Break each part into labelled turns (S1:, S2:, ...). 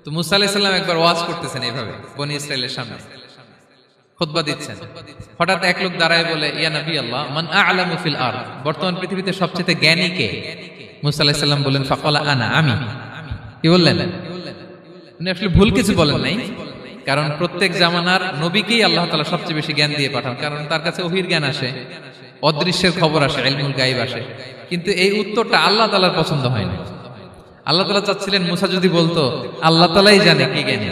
S1: তো মুসা আলাইহিস সালাম একবার ওয়াজ করতেছেন এইভাবে বনি ইসরাইলের সামনে খুতবা দিচ্ছেন। হঠাৎ এক লোক দাঁড়ায় বলে, ইয়া নবী আল্লাহ, মান আ'লামু ফিল আরদ, বর্তমান পৃথিবীতে সবচেয়ে জ্ঞানী কে? মুসা আলাইহিস সালাম বলেন, ফাকালা আনা, আমি। কি বললেন? উনি আসলে ভুল কিছু বলেন নাই, কারণ প্রত্যেক জামানার নবীকেই আল্লাহ তাআলা সবচেয়ে বেশি জ্ঞান দিয়ে পাঠান, কারণ তার কাছে ওহীর জ্ঞান আসে, অদৃশ্যের খবর আসে, ইলমুল গায়ব আসে। কিন্তু এই উত্তরটা আল্লাহ তাআলার পছন্দ হয় না। আল্লাহ তাআলা চাচ্ছিলেন মুসা যদি বলতো আল্লাহ তাআলাই জানে কে জ্ঞানী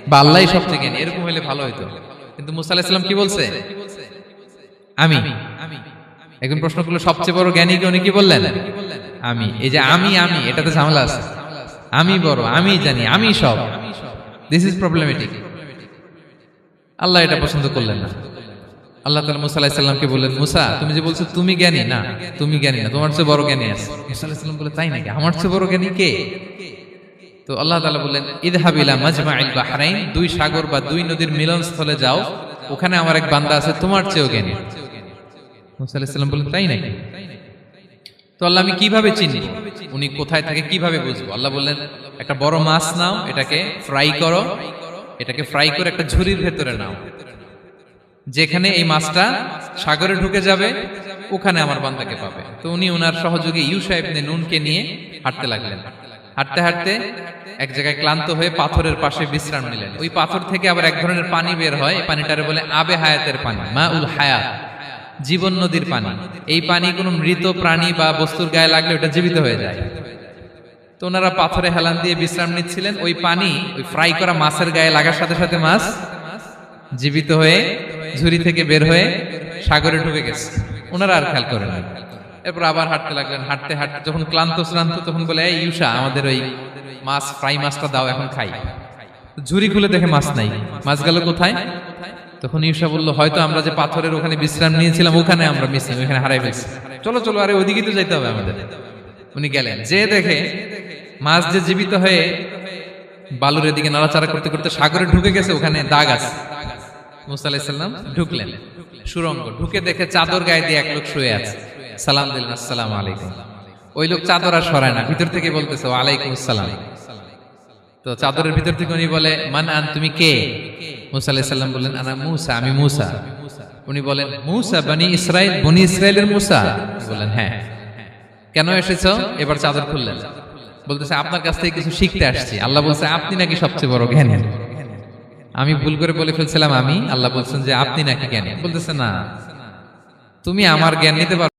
S1: বা আল্লাহই সবচেয়ে জ্ঞানী, এরকম হলে ভালো হতো। কিন্তু মুসা আলাইহিস সালাম কি বলছে? আমি। এখন প্রশ্ন করলো সবচেয়ে বড় জ্ঞানী কে? উনি কি বললেন? আমি। এই যে আমি এটাতে ঝামেলা আছে। আমি বড়, আমি জানি, আমি সব, দিস ইজ প্রবলেমেটিক। আল্লাহ এটা পছন্দ করলেন না। আল্লাহ তাআলা মুসা আলাইহিস সালামকে বললেন, মুসা তুমি যে বলছো তুমি জ্ঞানী, না তুমি জ্ঞানী না, তোমার চেয়ে বড় জ্ঞানী আছে। মুসা আলাইহিস সালাম বলে, তাই নাকি? আমার চেয়ে বড় জ্ঞানী কে? তো আল্লাহ তাআলা বললেন, ইযহাব ইলা মাজমাইল বাহরাইন, দুই সাগর বা দুই নদীর মিলনস্থলে যাও, ওখানে আমার এক বান্দা আছে তোমার চেয়েও জ্ঞানী। মুসা আলাইহিস সালাম বললেন, তাই নাকি? তো আল্লাহ, আমি কিভাবে চিনব উনি কোথায় থাকে, কিভাবে বুঝবো? আল্লাহ বললেন, একটা বড় মাছ নাও, এটাকে ফ্রাই করো, এটাকে ফ্রাই করে একটা ঝুড়ির ভেতরে নাও, যেখানে এই মাছটা সাগরে ঢুকে যাবে ওখানে আমার বান্দাকে পাবে। তো উনি ওনার সহযোগী ইউশা ইবনে নুনকে নিয়ে হাঁটতে লাগলেন। হাঁটতে হাঁটতে এক জায়গায় ক্লান্ত হয়ে পাথরের পাশে বিশ্রাম নিলেন। ওই পাথর থেকে আবার এক ধরনের পানি বের হয়, এই পানিটারে বলে আবে হায়াতের পানি, মাউল হায়াত, জীবন নদীর পানি। এই পানি কোনো মৃত প্রাণী বা বস্তুর গায়ে লাগলে ওটা জীবিত হয়ে যায়। তো ওনারা পাথরে হেলান দিয়ে বিশ্রাম নিচ্ছিলেন। ওই পানি ওই ফ্রাই করা মাছের গায়ে লাগার সাথে সাথে মাছ জীবিত হয়ে ঝুড়ি থেকে বের হয়ে সাগরে ঢুকে গেছে। ওনারা আর খেয়াল করেন না। এরপর আবার হাঁটতে লাগলেন। হাঁটতে হাঁটতে যখন ক্লান্ত শ্রান্ত, তখন বলে, এই ইউশা, আমাদের ওই মাছ ফ্রাই মাছটা দাও, এখন খাই। ঝুড়ি খুলে দেখে মাছ নাই। মাছ গেল কোথায়? তখন ইউশা বলল, হয়তো আমরা যে পাথরের ওখানে বিশ্রাম নিয়েছিলাম ওখানে আমরা মিসিং, ওখানে হারাই ফেলছি। চলো চলো, আরে ওইদিকে তো যাইতে হবে আমাদের। উনি গেলেন, যে দেখে মাছ যে জীবিত হয়ে বালুর এদিকে নাড়াচাড়া করতে করতে সাগরে ঢুকে গেছে, ওখানে দাগ আছে। মুসা আলাইহিস সালাম ঢুকলেন সুরঙ্গ, ঢুকে দেখে চাদর গায়ে দিয়ে এক লোক শুয়ে আছে। সালাম দিলেন, আসসালামু আলাইকুম। ওই লোক চাদর আর সরায় না, ভিতর থেকে বলতেছে, ওয়ালাইকুম আসসালাম। তো চাদরের ভিতর থেকে উনি বলে, মান আন, তুমি কে? মুসা আলাইহিস সালাম বললেন, আনা মুসা, আমি মুসা। উনি বলেন, মুসা বনি ইসরাইল, বনি ইসরাইলের মুসা? বললেন, হ্যাঁ। কেন এসেছো? এবার চাদর খুললেন। বলতেছে, আপনার কাছ থেকে কিছু শিখতে আসছি। আল্লাহ বলছে, আপনি নাকি সবচেয়ে বড় জ্ঞানী। আমি ভুল করে বলে ফেলছিলাম আমি। আল্লাহ বলছেন যে আপনি নাকি জ্ঞানী। বলতেছে, না, তুমি আমার জ্ঞান নিতে পারো।